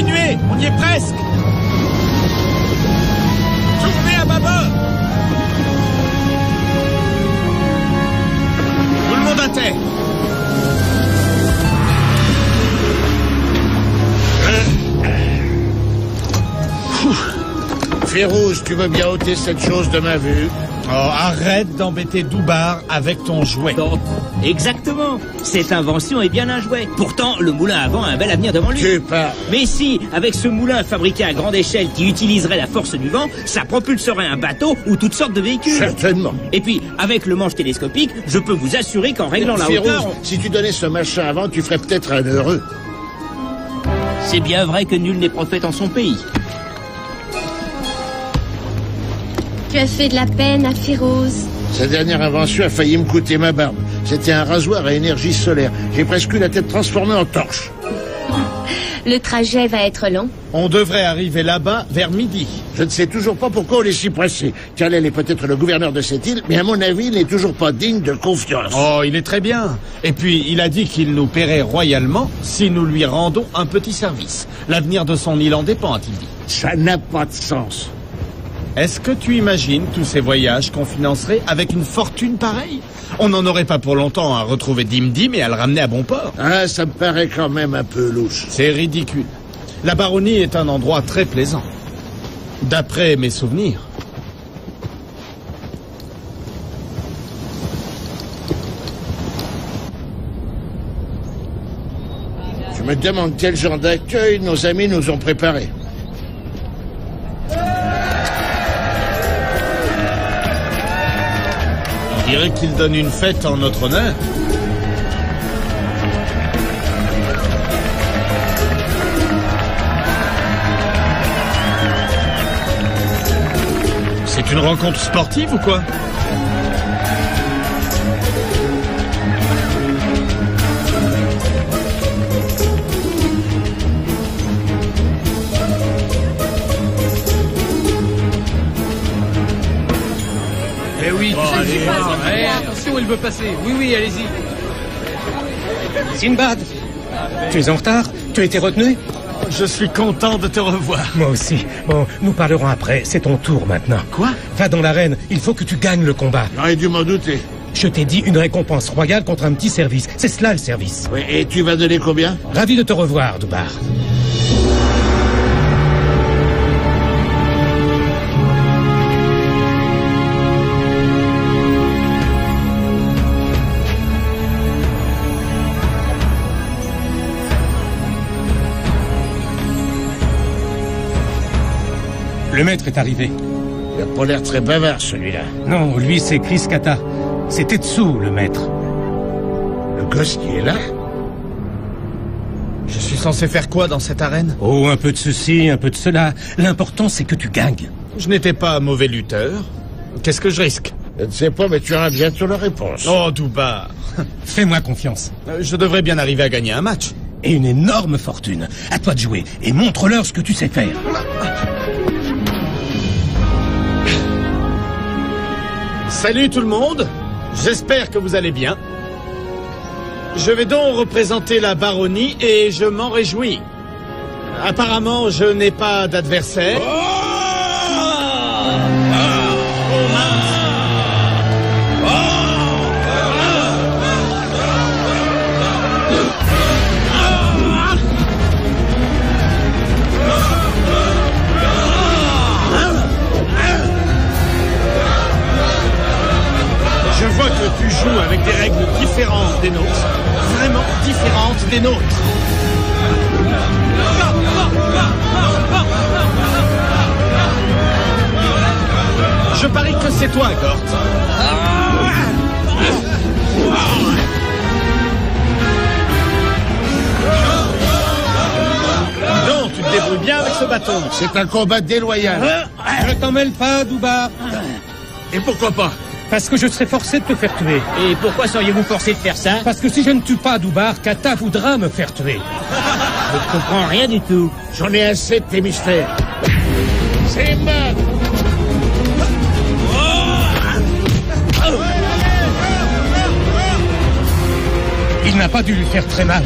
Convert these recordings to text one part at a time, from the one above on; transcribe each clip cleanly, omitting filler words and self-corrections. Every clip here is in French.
Continuez, on y est presque. Tournez à bâbord. Tout le monde à terre. Férouz, tu veux bien ôter cette chose de ma vue? Oh, arrête d'embêter Doubar avec ton jouet. Bon, exactement. Cette invention est bien un jouet. Pourtant, le moulin à vent a un bel avenir devant lui. Tu parles. Mais si, avec ce moulin fabriqué à grande échelle qui utiliserait la force du vent, ça propulserait un bateau ou toutes sortes de véhicules. Certainement. Et puis, avec le manche télescopique, je peux vous assurer qu'en réglant la Férouz, hauteur... si tu donnais ce machin avant, tu ferais peut-être un heureux. C'est bien vrai que nul n'est prophète en son pays. Tu as fait de la peine à Férouz. Sa dernière invention a failli me coûter ma barbe. C'était un rasoir à énergie solaire. J'ai presque eu la tête transformée en torche. Le trajet va être long. On devrait arriver là-bas vers midi. Je ne sais toujours pas pourquoi on est si pressé. Kal-El est peut-être le gouverneur de cette île, mais à mon avis, il n'est toujours pas digne de confiance. Oh, il est très bien. Et puis, il a dit qu'il nous paierait royalement si nous lui rendons un petit service. L'avenir de son île en dépend, a-t-il dit. Ça n'a pas de sens. Est-ce que tu imagines tous ces voyages qu'on financerait avec une fortune pareille? On n'en aurait pas pour longtemps à retrouver Dim-Dim et à le ramener à bon port. Ah, ça me paraît quand même un peu louche. C'est ridicule. La baronnie est un endroit très plaisant. D'après mes souvenirs. Je me demande quel genre d'accueil nos amis nous ont préparé. On dirait qu'ils donnent une fête en notre honneur. C'est une rencontre sportive ou quoi? Eh oui, attention, il veut passer. Oui, allez-y. Sinbad, tu es en retard? Tu as été retenu? Je suis content de te revoir. Moi aussi. Bon, nous parlerons après. C'est ton tour maintenant. Quoi? Va dans l'arène. Il faut que tu gagnes le combat. J'aurais dû m'en douter. Je t'ai dit une récompense royale contre un petit service. C'est cela le service. Oui, et tu vas donner combien? Ravi de te revoir, Doubar. Le maître est arrivé. Il a pas l'air très bavard, celui-là. Non, lui, c'est Chris Kata. C'est Tetsu, le maître. Le gosse qui est là? Je suis censé faire quoi dans cette arène? Oh, un peu de ceci, un peu de cela. L'important, c'est que tu gagnes. Je n'étais pas un mauvais lutteur. Qu'est-ce que je risque? Je ne sais pas, mais tu auras bientôt la réponse. Oh, Doubar. Fais-moi confiance. Je devrais bien arriver à gagner un match. Et une énorme fortune. À toi de jouer. Et montre-leur ce que tu sais faire. Salut tout le monde. J'espère que vous allez bien. Je vais donc représenter la baronnie et je m'en réjouis. Apparemment, je n'ai pas d'adversaire. Je vois que tu joues avec des règles différentes des nôtres. Vraiment différentes des nôtres. Je parie que c'est toi, Gort. Non, tu te débrouilles bien avec ce bâton. C'est un combat déloyal. Ne t'en mêle pas, Doubar. Et pourquoi pas? Parce que je serai forcé de te faire tuer. Et pourquoi seriez-vous forcé de faire ça? Parce que si je ne tue pas Doubar, Kata voudra me faire tuer. Je ne comprends rien du tout. J'en ai assez de tes mystères. C'est mal. Il n'a pas dû lui faire très mal.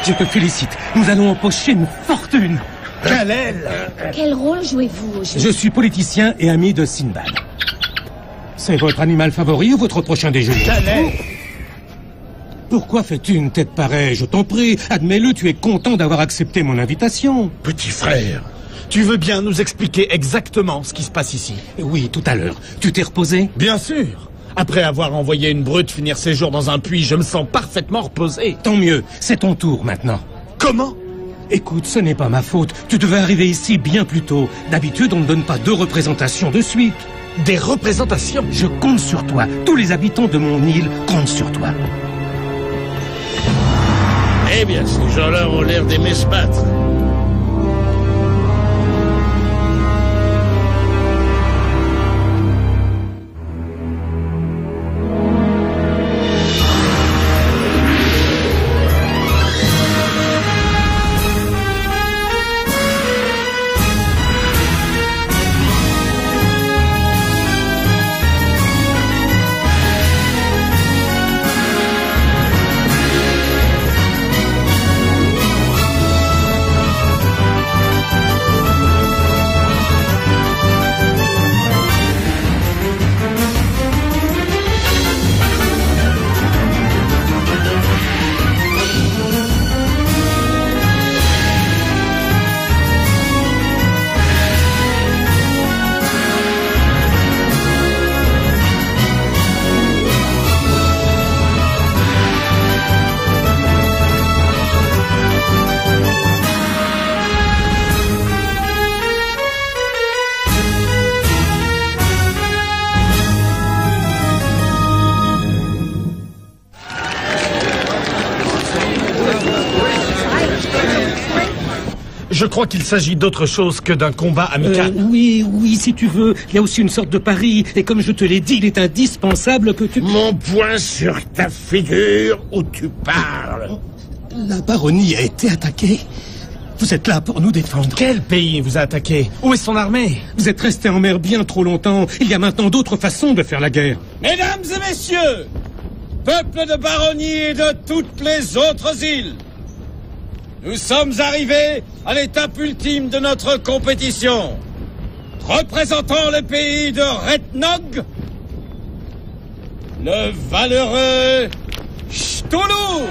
Je te félicite. Nous allons empocher une fortune. Kal-El! Quel rôle jouez-vous au jeu? Je suis politicien et ami de Sinbad. C'est votre animal favori ou votre prochain déjeuner? Kal-El! Pourquoi fais-tu une tête pareille? Je t'en prie, admets-le, tu es content d'avoir accepté mon invitation. Petit frère. Tu veux bien nous expliquer exactement ce qui se passe ici? Oui, tout à l'heure. Tu t'es reposé? Bien sûr. Après avoir envoyé une brute finir ses jours dans un puits, je me sens parfaitement reposé. Tant mieux, c'est ton tour maintenant. Comment? Écoute, ce n'est pas ma faute. Tu devais arriver ici bien plus tôt. D'habitude, on ne donne pas 2 représentations de suite. Des représentations? Je compte sur toi. Tous les habitants de mon île comptent sur toi. Eh bien, ces gens-là ont l'air d'aimer se battre. Je crois qu'il s'agit d'autre chose que d'un combat amical. Oui, si tu veux. Il y a aussi une sorte de pari. Et comme je te l'ai dit, il est indispensable que tu... Mon poing sur ta figure où tu parles. La baronnie a été attaquée. Vous êtes là pour nous défendre. Quel pays vous a attaqué? Où est son armée? Vous êtes restés en mer bien trop longtemps. Il y a maintenant d'autres façons de faire la guerre. Mesdames et messieurs, peuple de baronnie et de toutes les autres îles, nous sommes arrivés à l'étape ultime de notre compétition. Représentant le pays de Retnog, le valeureux Cthulhu.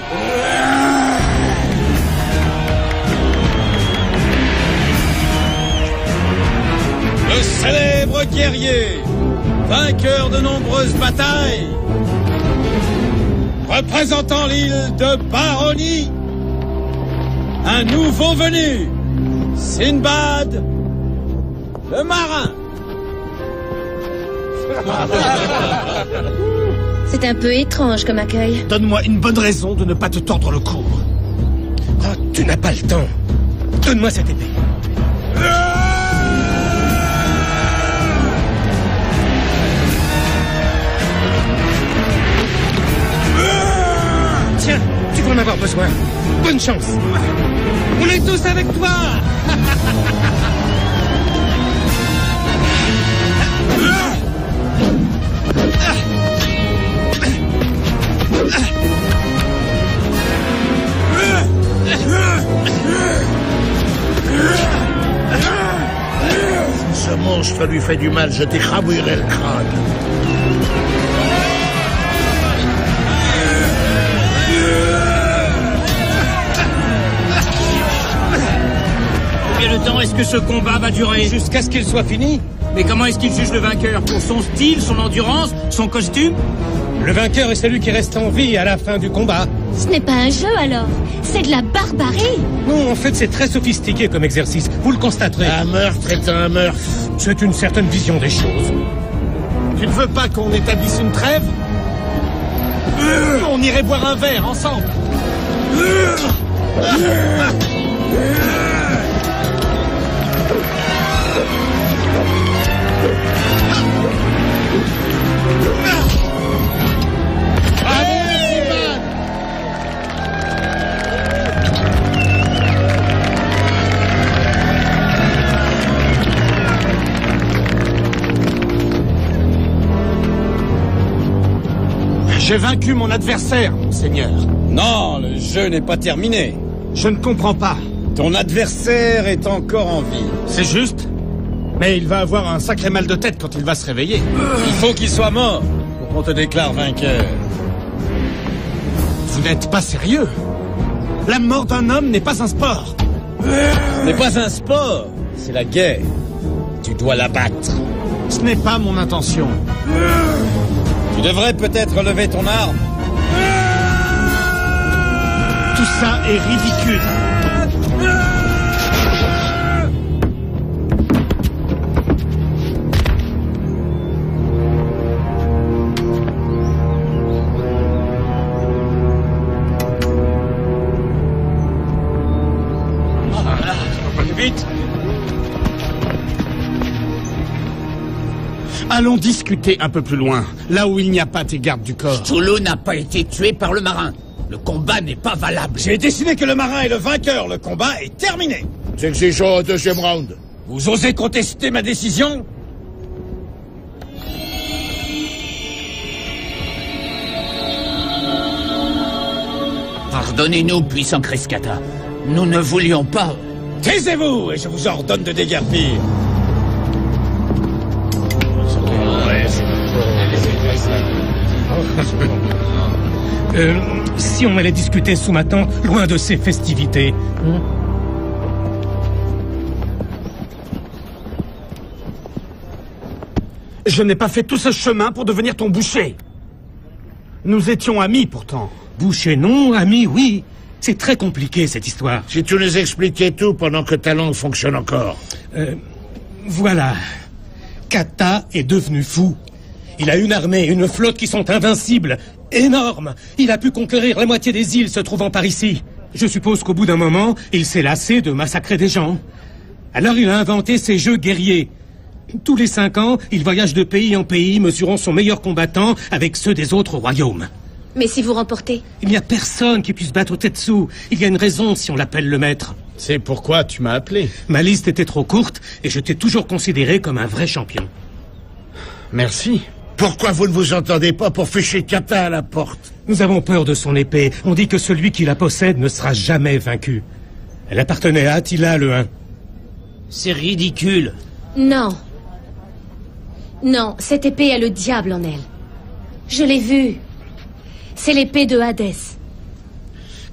Le célèbre guerrier, vainqueur de nombreuses batailles. Représentant l'île de Baronnie, un nouveau venu, Sinbad, le marin. C'est un peu étrange comme accueil. Donne-moi une bonne raison de ne pas te tordre le cou. Oh, tu n'as pas le temps. Donne-moi cette épée. Tiens, tu vas en avoir besoin. Bonne chance. On est tous avec toi. Si ce monstre lui fait du mal, je t'écrabouillerai le crâne. Combien de temps est-ce que ce combat va durer? Jusqu'à ce qu'il soit fini. Mais comment est-ce qu'il juge le vainqueur? Pour son style, son endurance, son costume? Le vainqueur est celui qui reste en vie à la fin du combat. Ce n'est pas un jeu alors, c'est de la barbarie. Non, en fait, c'est très sophistiqué comme exercice. Vous le constaterez. Un meurtre est un meurtre. C'est une certaine vision des choses. Tu ne veux pas qu'on établisse une trêve? On irait boire un verre ensemble. J'ai vaincu mon adversaire, monseigneur. Non, le jeu n'est pas terminé. Je ne comprends pas. Ton adversaire est encore en vie. C'est juste. Mais il va avoir un sacré mal de tête quand il va se réveiller. Il faut qu'il soit mort pour qu'on te déclare vainqueur. Vous n'êtes pas sérieux? La mort d'un homme n'est pas un sport. Ce n'est pas un sport, c'est la guerre. Tu dois la battre. Ce n'est pas mon intention. Tu devrais peut-être lever ton arme. Tout ça est ridicule. Vite. Allons discuter un peu plus loin, là où il n'y a pas tes gardes du corps. Cthulhu n'a pas été tué par le marin. Le combat n'est pas valable. J'ai décidé que le marin est le vainqueur. Le combat est terminé. Exigeons un deuxième round. Vous osez contester ma décision? Pardonnez-nous, puissant Kreskata. Nous ne voulions pas... Taisez-vous et je vous ordonne de déguerpir. Si on allait discuter sous ma tente, loin de ces festivités. Je n'ai pas fait tout ce chemin pour devenir ton boucher. Nous étions amis pourtant. Boucher non, ami oui. C'est très compliqué cette histoire. Si tu nous expliquais tout pendant que ta langue fonctionne encore. Voilà. Kata est devenu fou. Il a une armée, une flotte qui sont invincibles. Énorme. Il a pu conquérir la moitié des îles se trouvant par ici. Je suppose qu'au bout d'un moment, il s'est lassé de massacrer des gens. Alors il a inventé ces jeux guerriers. Tous les 5 ans, il voyage de pays en pays, mesurant son meilleur combattant avec ceux des autres royaumes. Mais si vous remportez? Il n'y a personne qui puisse battre Tetsu. Il y a une raison si on l'appelle le maître. C'est pourquoi tu m'as appelé. Ma liste était trop courte et je t'ai toujours considéré comme un vrai champion. Merci. Pourquoi vous ne vous entendez pas pour ficher Kata à la porte? Nous avons peur de son épée. On dit que celui qui la possède ne sera jamais vaincu. Elle appartenait à Attila le Hun. C'est ridicule. Non. Non, cette épée a le diable en elle. Je l'ai vue. C'est l'épée de Hadès.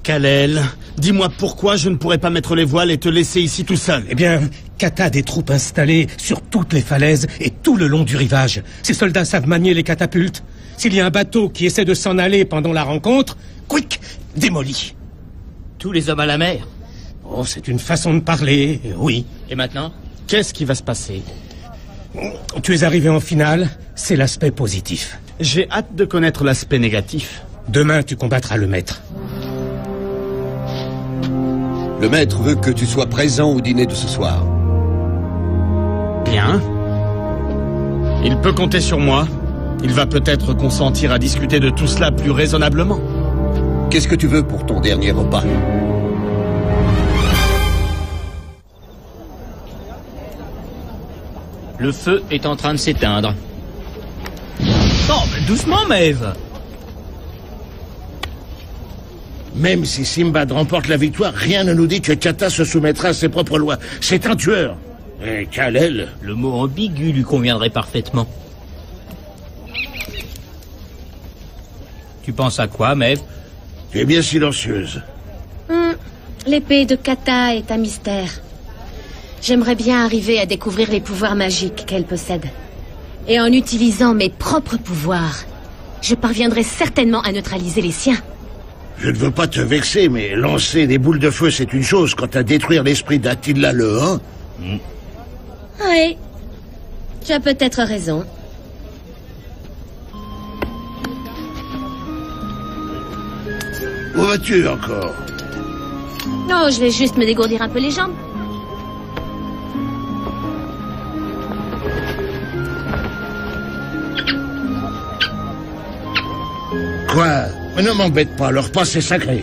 Kalel, dis-moi pourquoi je ne pourrais pas mettre les voiles et te laisser ici tout seul. Eh bien, Kata a des troupes installées sur toutes les falaises et tout le long du rivage. Ces soldats savent manier les catapultes. S'il y a un bateau qui essaie de s'en aller pendant la rencontre, quick, démoli. Tous les hommes à la mer. Oh, c'est une façon de parler, oui. Et maintenant? Qu'est-ce qui va se passer? Tu es arrivé en finale, c'est l'aspect positif. J'ai hâte de connaître l'aspect négatif. Demain, tu combattras le maître. Le maître veut que tu sois présent au dîner de ce soir. Bien. Il peut compter sur moi. Il va peut-être consentir à discuter de tout cela plus raisonnablement. Qu'est-ce que tu veux pour ton dernier repas? Le feu est en train de s'éteindre. Non, mais doucement, Maeve. Même si Simbad remporte la victoire, rien ne nous dit que Kata se soumettra à ses propres lois. C'est un tueur. Et Kalel... Le mot ambigu lui conviendrait parfaitement. Tu penses à quoi, Maeve? Tu es bien silencieuse. L'épée de Kata est un mystère. J'aimerais bien arriver à découvrir les pouvoirs magiques qu'elle possède. Et en utilisant mes propres pouvoirs, je parviendrai certainement à neutraliser les siens. Je ne veux pas te vexer, mais lancer des boules de feu, c'est une chose. Quant à détruire l'esprit d'Attila le Hun... Oui, tu as peut-être raison. Où vas-tu encore? Non, je vais juste me dégourdir un peu les jambes. Quoi? Ne m'embête pas, leur repas c'est sacré.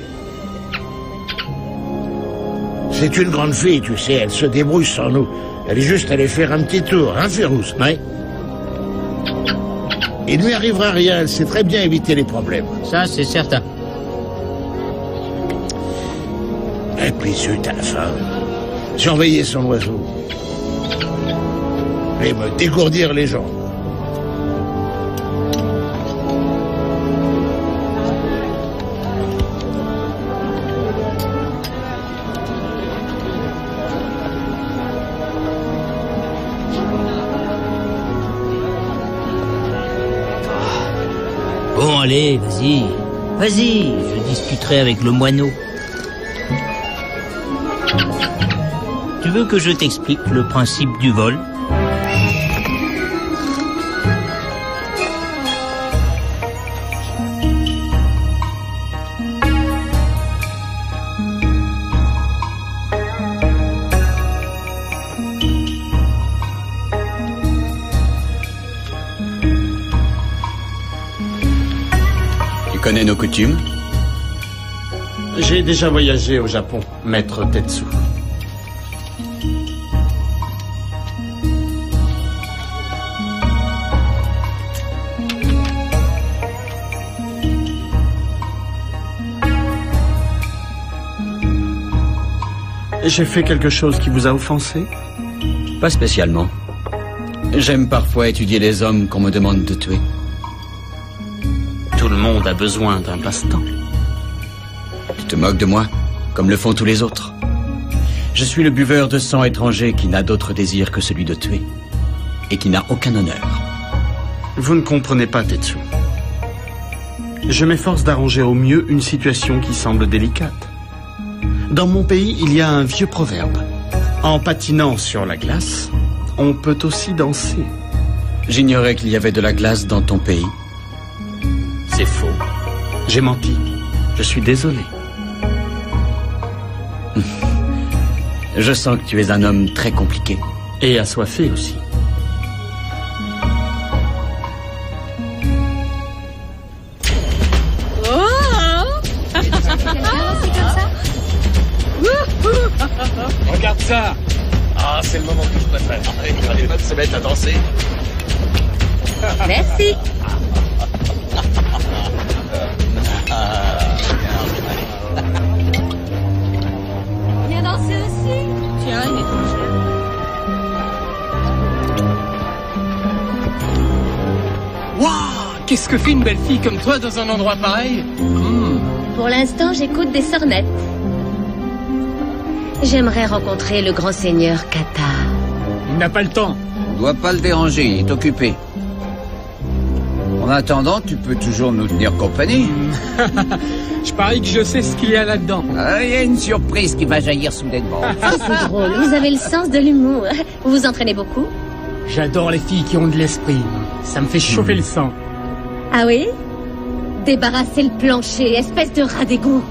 C'est une grande fille, tu sais, elle se débrouille sans nous. Elle est juste allée faire un petit tour, hein, Férouz? Oui. Il ne lui arrivera rien, elle sait très bien éviter les problèmes. Ça, c'est certain. très précieux, Talfa. Surveiller son oiseau. Et me dégourdir les gens. Bon, allez, vas-y. Vas-y, je discuterai avec le moineau. Tu veux que je t'explique le principe du vol? Tu connais nos coutumes? J'ai déjà voyagé au Japon, maître Tetsu. J'ai fait quelque chose qui vous a offensé? Pas spécialement. J'aime parfois étudier les hommes qu'on me demande de tuer. Tout le monde a besoin d'un passe-temps. Tu te moques de moi, comme le font tous les autres. Je suis le buveur de sang étranger qui n'a d'autre désir que celui de tuer. Et qui n'a aucun honneur. Vous ne comprenez pas, Tetsu. Je m'efforce d'arranger au mieux une situation qui semble délicate. Dans mon pays, il y a un vieux proverbe. En patinant sur la glace, on peut aussi danser. J'ignorais qu'il y avait de la glace dans ton pays. C'est faux. J'ai menti. Je suis désolé. Je sens que tu es un homme très compliqué. Et assoiffé aussi. Regarde ça! Ah, c'est le moment que je préfère. Les meufs se mettent à danser. Merci. Viens danser aussi. Tiens, il est trop cher. Waouh! Qu'est-ce que fait une belle fille comme toi dans un endroit pareil? Pour l'instant, j'écoute des sornettes. J'aimerais rencontrer le grand seigneur Kata. Il n'a pas le temps. On doit pas le déranger, il est occupé. En attendant, tu peux toujours nous tenir compagnie. Je parie que je sais ce qu'il y a là-dedans. Ah, il y a une surprise qui va jaillir soudainement. Oh, c'est drôle, vous avez le sens de l'humour. Vous vous entraînez beaucoup? J'adore les filles qui ont de l'esprit. Ça me fait chauffer le sang. Ah oui? Débarrassez le plancher, espèce de rat d'égout.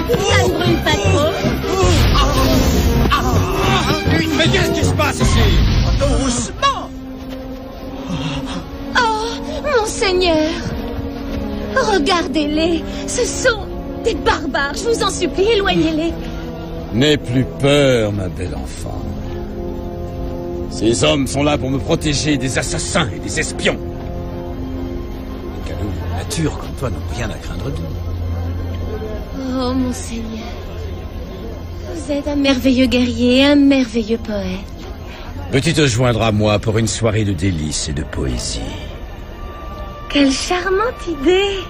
Ça ne brûle pas trop? Mais qu'est-ce qui se passe ici? Doucement! Oh, mon seigneur! Regardez-les! Ce sont des barbares, je vous en supplie, éloignez-les! N'aie plus peur, ma belle enfant. Ces hommes sont là pour me protéger des assassins et des espions. Les cadeaux de la nature comme toi n'ont rien à craindre d'eux. Oh, mon seigneur. Vous êtes un merveilleux guerrier, un merveilleux poète. Peux-tu te joindre à moi pour une soirée de délices et de poésie? Quelle charmante idée!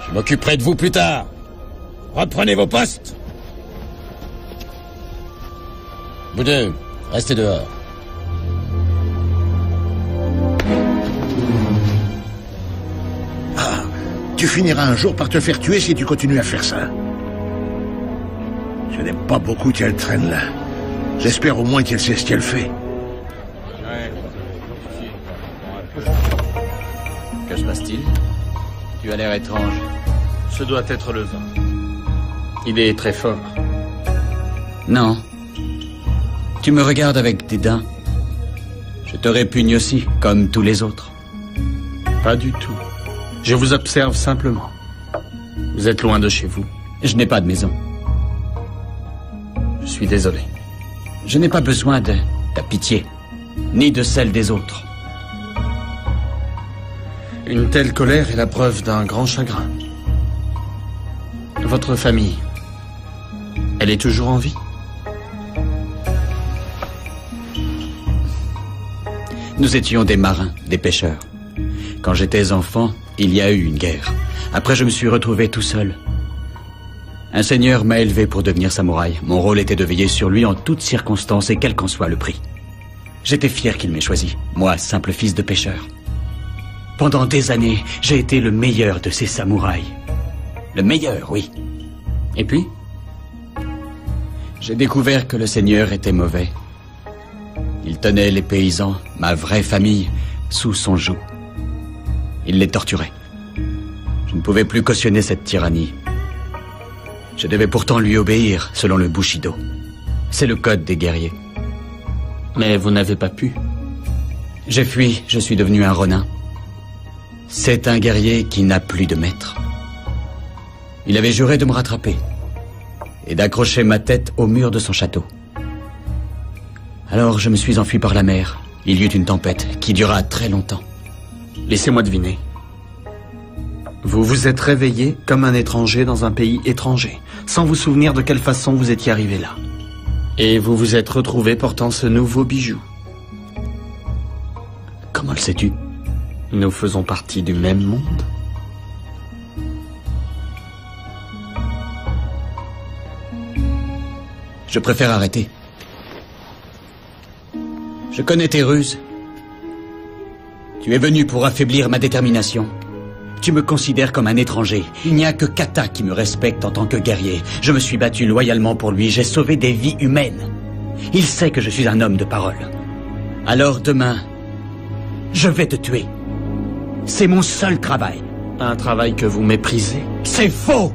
Je m'occuperai de vous plus tard. Reprenez vos postes. Vous deux, restez dehors. Ah, tu finiras un jour par te faire tuer si tu continues à faire ça. Je n'aime pas beaucoup qu'elle traîne là. J'espère au moins qu'elle sait ce qu'elle fait. Que se passe-t-il? Tu as l'air étrange. Ce doit être le vin. Il est très fort. Non. Tu me regardes avec dédain. Je te répugne aussi, comme tous les autres. Pas du tout. Je vous observe simplement. Vous êtes loin de chez vous. Je n'ai pas de maison. Je suis désolé. Je n'ai pas besoin de ta pitié, ni de celle des autres. Une telle colère est la preuve d'un grand chagrin. Votre famille, elle est toujours en vie? Nous étions des marins, des pêcheurs. Quand j'étais enfant, il y a eu une guerre. Après, je me suis retrouvé tout seul. Un seigneur m'a élevé pour devenir samouraï. Mon rôle était de veiller sur lui en toutes circonstances et quel qu'en soit le prix. J'étais fier qu'il m'ait choisi, moi, simple fils de pêcheur. Pendant des années, j'ai été le meilleur de ces samouraïs. Le meilleur, oui. Et puis, j'ai découvert que le seigneur était mauvais. Il tenait les paysans, ma vraie famille, sous son joug. Il les torturait. Je ne pouvais plus cautionner cette tyrannie. Je devais pourtant lui obéir, selon le Bushido. C'est le code des guerriers. Mais vous n'avez pas pu. J'ai fui, je suis devenu un ronin. C'est un guerrier qui n'a plus de maître. Il avait juré de me rattraper et d'accrocher ma tête au mur de son château. Alors je me suis enfui par la mer. Il y eut une tempête qui dura très longtemps. Laissez-moi deviner. Vous vous êtes réveillé comme un étranger dans un pays étranger, sans vous souvenir de quelle façon vous étiez arrivé là. Et vous vous êtes retrouvé portant ce nouveau bijou. Comment le sais-tu? Nous faisons partie du même monde. Je préfère arrêter. Je connais tes ruses. Tu es venu pour affaiblir ma détermination. Tu me considères comme un étranger. Il n'y a que Kata qui me respecte en tant que guerrier. Je me suis battu loyalement pour lui. J'ai sauvé des vies humaines. Il sait que je suis un homme de parole. Alors demain, je vais te tuer. C'est mon seul travail. Un travail que vous méprisez? C'est faux!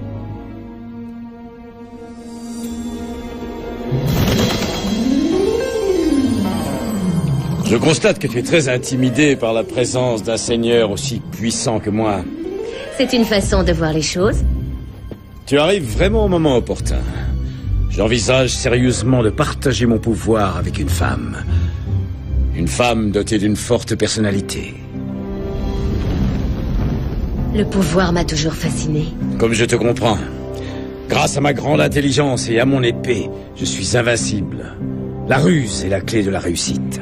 Je constate que tu es très intimidé par la présence d'un seigneur aussi puissant que moi. C'est une façon de voir les choses. Tu arrives vraiment au moment opportun. J'envisage sérieusement de partager mon pouvoir avec une femme. Une femme dotée d'une forte personnalité. Le pouvoir m'a toujours fasciné. Comme je te comprends. Grâce à ma grande intelligence et à mon épée, je suis invincible. La ruse est la clé de la réussite.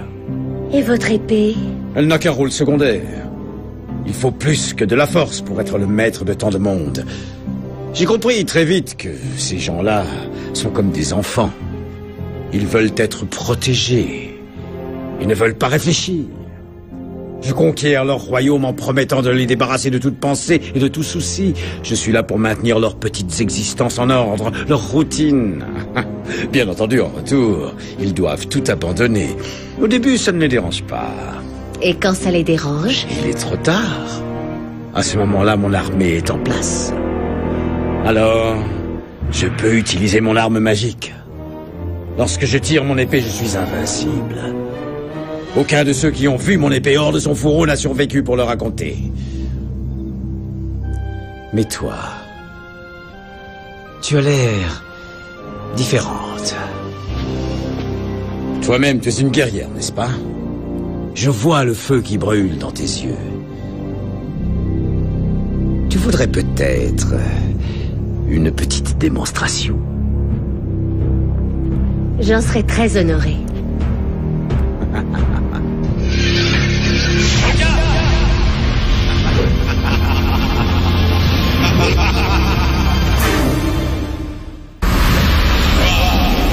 Et votre épée? Elle n'a qu'un rôle secondaire. Il faut plus que de la force pour être le maître de tant de monde. J'ai compris très vite que ces gens-là sont comme des enfants. Ils veulent être protégés. Ils ne veulent pas réfléchir. Je conquiers leur royaume en promettant de les débarrasser de toute pensée et de tout souci. Je suis là pour maintenir leurs petites existences en ordre, leur routine. Bien entendu, en retour, ils doivent tout abandonner. Au début, ça ne les dérange pas. Et quand ça les dérange? Il est trop tard. À ce moment-là, mon armée est en place. Alors, je peux utiliser mon arme magique. Lorsque je tire mon épée, je suis invincible. Aucun de ceux qui ont vu mon épée hors de son fourreau n'a survécu pour le raconter. Mais toi, tu as l'air différente. Toi-même, tu es une guerrière, n'est-ce pas? Je vois le feu qui brûle dans tes yeux. Tu voudrais peut-être une petite démonstration. J'en serais très honorée.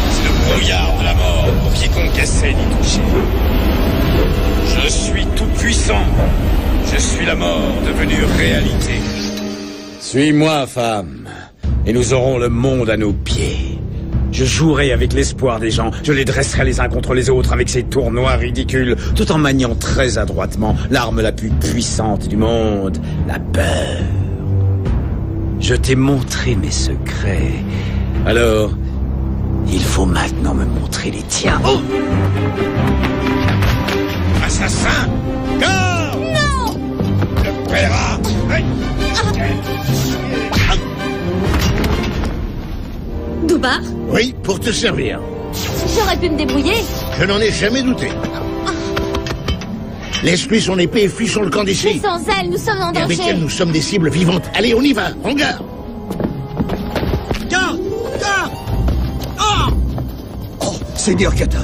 C'est le brouillard de la mort pour quiconque essaie d'y toucher. Je suis tout puissant. Je suis la mort devenue réalité. Suis-moi, femme, et nous aurons le monde à nos pieds. Je jouerai avec l'espoir des gens, je les dresserai les uns contre les autres avec ces tournois ridicules, tout en maniant très adroitement l'arme la plus puissante du monde, la peur. Je t'ai montré mes secrets, alors il faut maintenant me montrer les tiens. Oh! Assassin! Corps! Non! Le paiera! Doubar? Oui, pour te servir. J'aurais pu me débrouiller. Je n'en ai jamais douté. Laisse-lui son épée et fuis sur le camp Mais d'ici. sans elle, nous sommes en Et avec danger. elle, nous sommes des cibles vivantes. Allez, on y va, en garde. Garde! Garde! Oh! Oh, Seigneur Kata.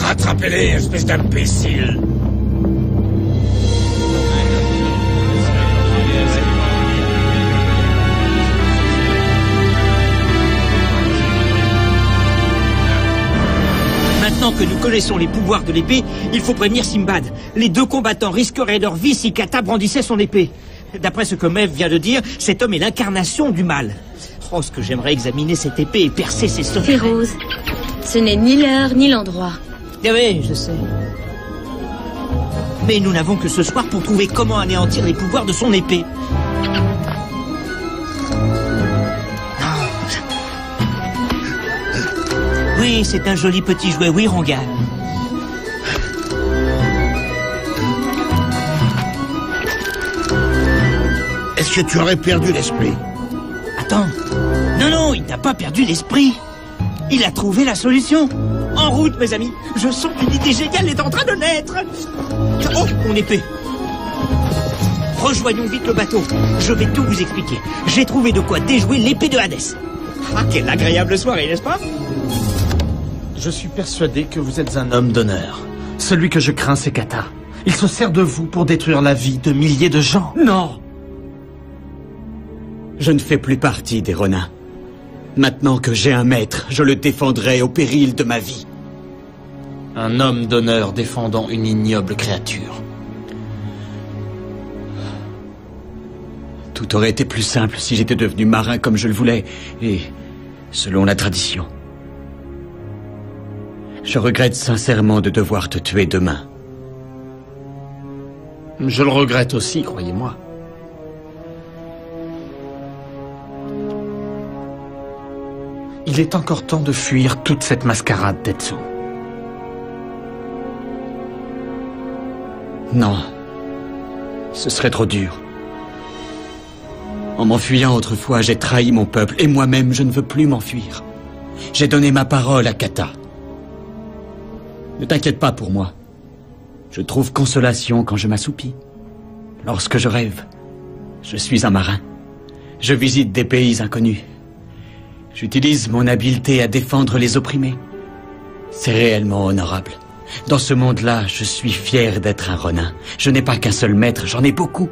Rattrapez-les, espèce d'imbécile. Maintenant que nous connaissons les pouvoirs de l'épée, il faut prévenir Simbad. Les deux combattants risqueraient leur vie si Kata brandissait son épée. D'après ce que Mev vient de dire, cet homme est l'incarnation du mal. Oh, ce que j'aimerais examiner cette épée et percer ses secrets. Féroz, ce n'est ni l'heure ni l'endroit. Ah oui, je sais. Mais nous n'avons que ce soir pour trouver comment anéantir les pouvoirs de son épée. Oui, c'est un joli petit jouet, oui, Rongan. Est-ce que tu aurais perdu l'esprit? Attends. Non, il n'a pas perdu l'esprit. Il a trouvé la solution. En route, mes amis. Je sens qu'une idée géniale est en train de naître. Oh, mon épée. Rejoignons vite le bateau. Je vais tout vous expliquer. J'ai trouvé de quoi déjouer l'épée de Hadès. Ah, quelle agréable soirée, n'est-ce pas? Je suis persuadé que vous êtes un homme d'honneur. Celui que je crains, c'est Kata. Il se sert de vous pour détruire la vie de milliers de gens. Non! Je ne fais plus partie des Ronins. Maintenant que j'ai un maître, je le défendrai au péril de ma vie. Un homme d'honneur défendant une ignoble créature. Tout aurait été plus simple si j'étais devenu marin comme je le voulais, et selon la tradition. Je regrette sincèrement de devoir te tuer demain. Je le regrette aussi, croyez-moi. Il est encore temps de fuir toute cette mascarade, Tetsu. Non. Ce serait trop dur. En m'enfuyant autrefois, j'ai trahi mon peuple, et moi-même, je ne veux plus m'enfuir. J'ai donné ma parole à Kata. Ne t'inquiète pas pour moi. Je trouve consolation quand je m'assoupis. Lorsque je rêve, je suis un marin. Je visite des pays inconnus. J'utilise mon habileté à défendre les opprimés. C'est réellement honorable. Dans ce monde-là, je suis fier d'être un Ronin. Je n'ai pas qu'un seul maître, j'en ai beaucoup.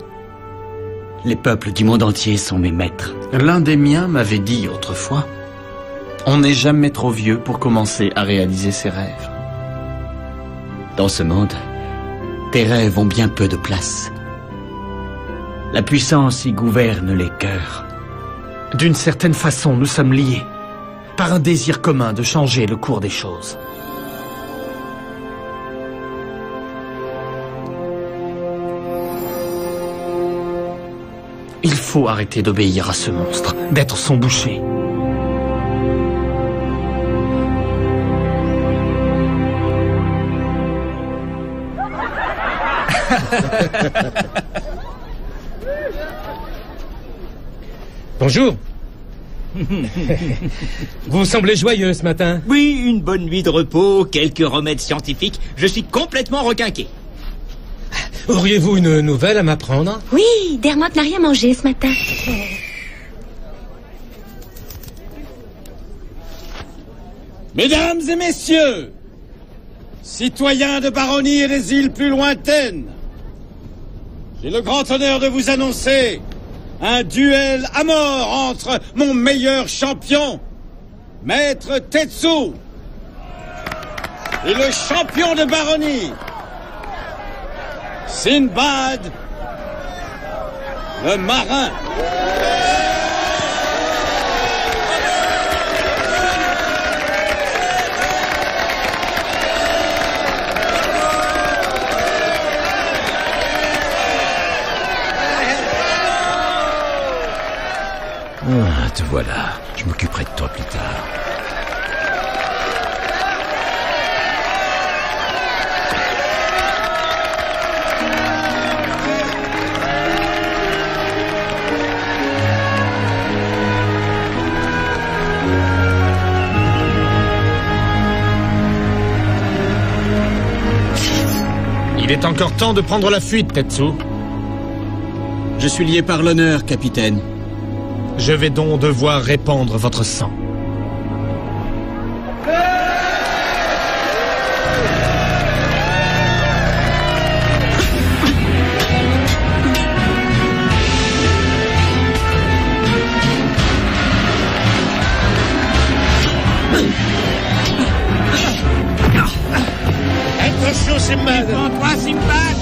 Les peuples du monde entier sont mes maîtres. L'un des miens m'avait dit autrefois, on n'est jamais trop vieux pour commencer à réaliser ses rêves. Dans ce monde, tes rêves ont bien peu de place. La puissance y gouverne les cœurs. D'une certaine façon, nous sommes liés, par un désir commun de changer le cours des choses. Il faut arrêter d'obéir à ce monstre, d'être son boucher. Bonjour. Vous semblez joyeux ce matin. Oui, une bonne nuit de repos, quelques remèdes scientifiques. Je suis complètement requinqué. Auriez-vous une nouvelle à m'apprendre? Oui, Dermot n'a rien mangé ce matin. Mesdames et messieurs, citoyens de Baronie et des îles plus lointaines, j'ai le grand honneur de vous annoncer un duel à mort entre mon meilleur champion, Maître Tetsu, et le champion de Baronie, Sinbad, le marin. Ah, te voilà. Je m'occuperai de toi plus tard. Il est encore temps de prendre la fuite, Tetsu. Je suis lié par l'honneur, capitaine. Je vais donc devoir répandre votre sang. Attention, Simbad! Prends-toi, Simbad!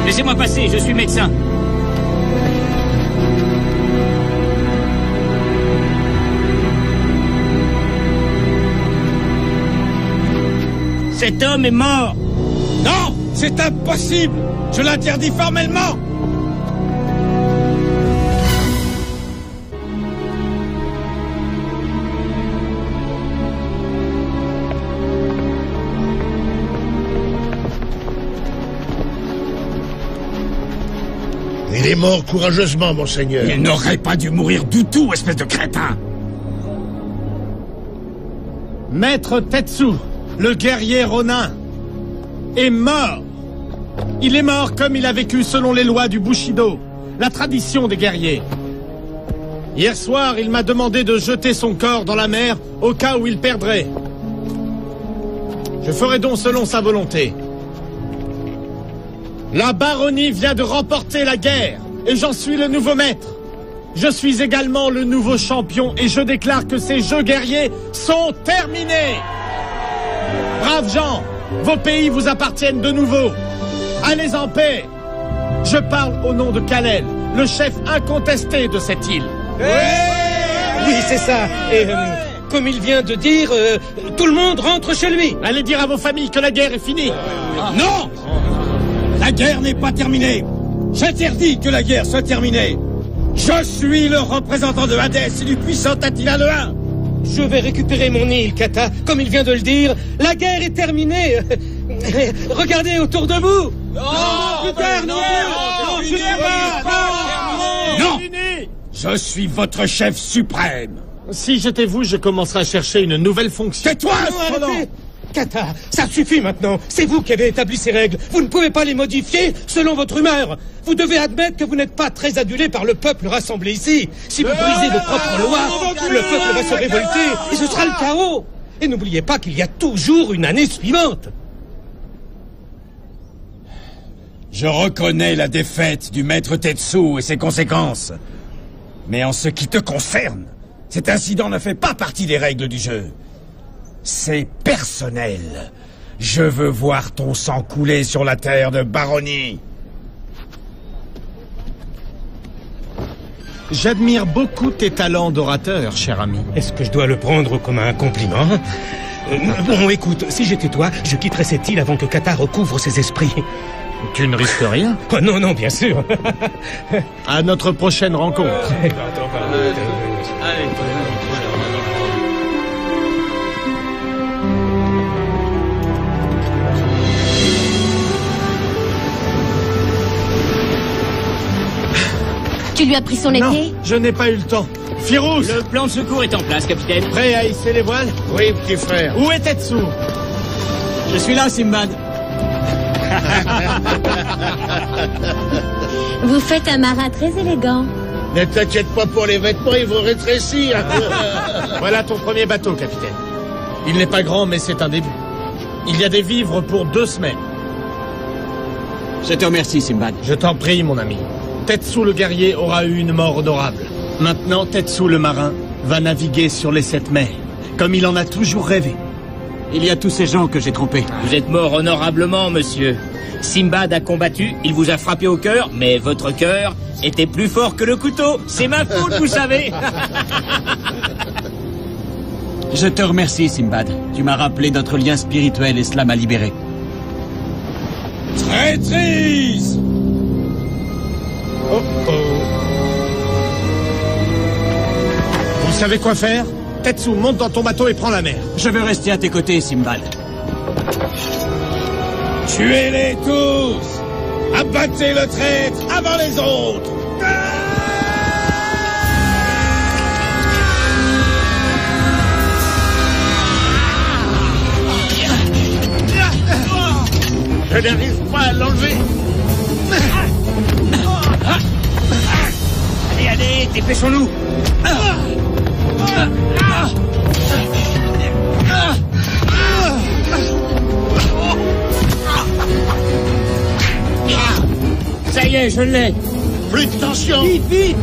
Laissez-moi passer, je suis médecin. Cet homme est mort. Non, c'est impossible. Je l'interdis formellement. Il est mort courageusement, monseigneur. Il n'aurait pas dû mourir du tout, espèce de crétin. Maître Tetsu, le guerrier Ronin, est mort. Il est mort comme il a vécu selon les lois du Bushido, la tradition des guerriers. Hier soir, il m'a demandé de jeter son corps dans la mer au cas où il perdrait. Je ferai donc selon sa volonté. La baronnie vient de remporter la guerre, et j'en suis le nouveau maître. Je suis également le nouveau champion, et je déclare que ces jeux guerriers sont terminés. Braves gens, vos pays vous appartiennent de nouveau. Allez en paix. Je parle au nom de Kalel, le chef incontesté de cette île. Oui, c'est ça. Et comme il vient de dire, tout le monde rentre chez lui. Allez dire à vos familles que la guerre est finie. Non! La guerre n'est pas terminée. J'interdis que la guerre soit terminée. Je suis le représentant de Hadès et du puissant Attila le Hun. Je vais récupérer mon île, Kata. Comme il vient de le dire, la guerre est terminée. Regardez autour de vous. Non! Je suis votre chef suprême. Si j'étais vous, je commencerais à chercher une nouvelle fonction. Tais-toi, Arrêtez. Kata, ça suffit maintenant. C'est vous qui avez établi ces règles. Vous ne pouvez pas les modifier selon votre humeur. Vous devez admettre que vous n'êtes pas très adulé par le peuple rassemblé ici. Si vous brisez vos propres lois, le peuple va se révolter et ce sera le chaos. Et n'oubliez pas qu'il y a toujours une année suivante. Je reconnais la défaite du maître Tetsu et ses conséquences. Mais en ce qui te concerne, cet incident ne fait pas partie des règles du jeu. C'est personnel. Je veux voir ton sang couler sur la terre de Baronnie. J'admire beaucoup tes talents d'orateur, cher ami. Est-ce que je dois le prendre comme un compliment? Bon, écoute, si j'étais toi, je quitterais cette île avant que Kata recouvre ses esprits. Tu ne risques rien. Oh non, non, bien sûr. À notre prochaine rencontre. Tu lui as pris son Non, été? je n'ai pas eu le temps. Firous, Le plan de secours est en place, capitaine. prêt à hisser les voiles? Oui, petit frère. Où est Tetsu? Je suis là, Simbad. Vous faites un marin très élégant. Ne t'inquiète pas pour les vêtements, ils vont rétrécir. Voilà ton premier bateau, capitaine. Il n'est pas grand, mais c'est un début. Il y a des vivres pour 2 semaines. Je te remercie, Simbad. Je t'en prie, mon ami. Tetsu le guerrier aura eu une mort honorable. Maintenant, Tetsu le marin va naviguer sur les 7 mers, comme il en a toujours rêvé. Il y a tous ces gens que j'ai trompés. Vous êtes mort honorablement, monsieur. Simbad a combattu, il vous a frappé au cœur, mais votre cœur était plus fort que le couteau. C'est ma faute, vous savez. Je te remercie, Simbad. Tu m'as rappelé notre lien spirituel et cela m'a libéré. Traîtrise! Oh oh. Vous savez quoi faire? Tetsu, monte dans ton bateau et prends la mer. Je veux rester à tes côtés, Simbad. Tuez-les tous! Abattez le traître avant les autres! Je n'arrive pas à l'enlever. Allez, allez, dépêchons-nous. Ça y est, je l'ai. Plus de tension. Vite, vite.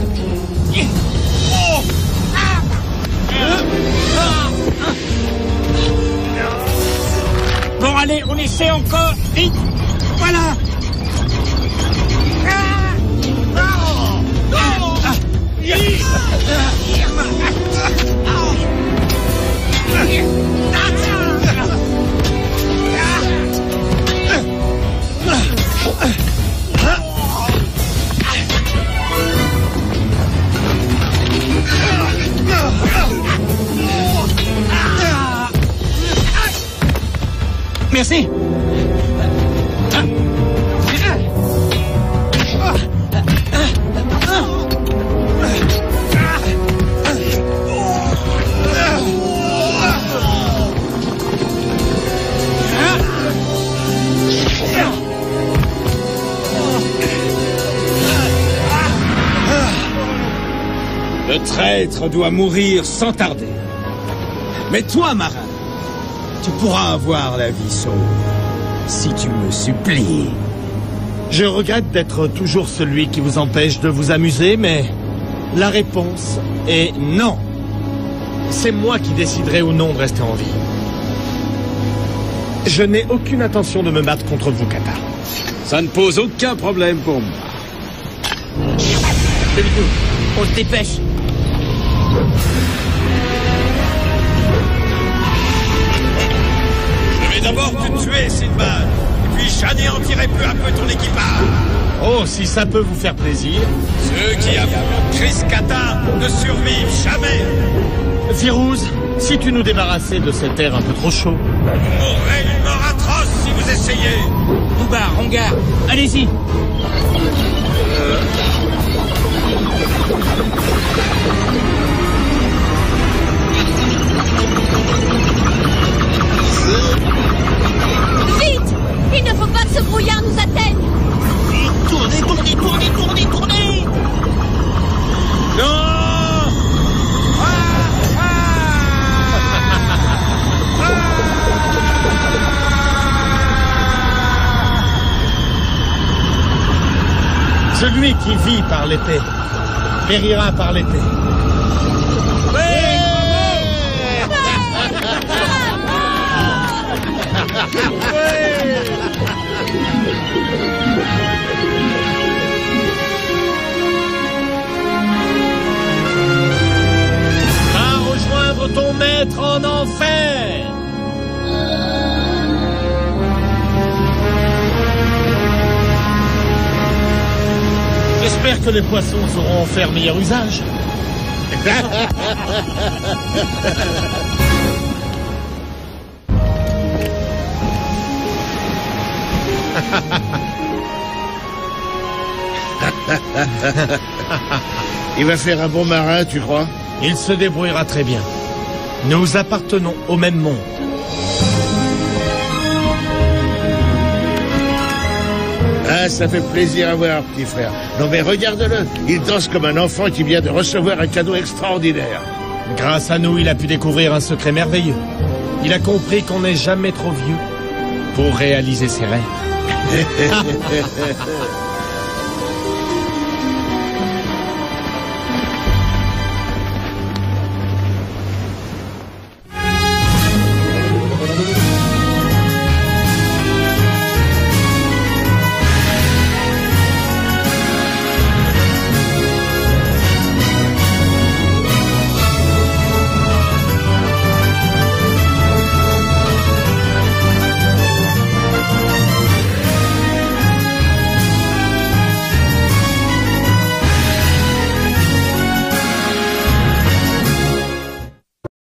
Bon, allez, on essaie encore. Vite. Voilà. Merci. Le traître doit mourir sans tarder. Mais toi, marin, tu pourras avoir la vie sauve, si tu me supplies. Je regrette d'être toujours celui qui vous empêche de vous amuser, mais la réponse est non. C'est moi qui déciderai ou non de rester en vie. Je n'ai aucune intention de me battre contre vous, Kata. Ça ne pose aucun problème pour moi. On se dépêche. Je vais d'abord te tuer, Sinbad, puis j'anéantirai peu à peu ton équipage. Oh, si ça peut vous faire plaisir. Ceux qui affrontent Chris Kata ne survivent jamais. Firouz, si tu nous débarrassais de cet air un peu trop chaud. Vous mourrez une mort atroce si vous essayez. Boubar, Rongar, allez-y. Vite! Il ne faut pas que ce brouillard nous atteigne! Tournez, tournez, tournez, tournez, tournez. Non! Celui qui vit par l'épée périra par l'épée. Va rejoindre ton maître en enfer. J'espère que les poissons sauront en faire meilleur usage. Il va faire un bon marin, tu crois? Il se débrouillera très bien. Nous appartenons au même monde. Ah, ça fait plaisir à voir, petit frère. Non mais regarde-le, il danse comme un enfant qui vient de recevoir un cadeau extraordinaire. Grâce à nous, il a pu découvrir un secret merveilleux. Il a compris qu'on n'est jamais trop vieux pour réaliser ses rêves.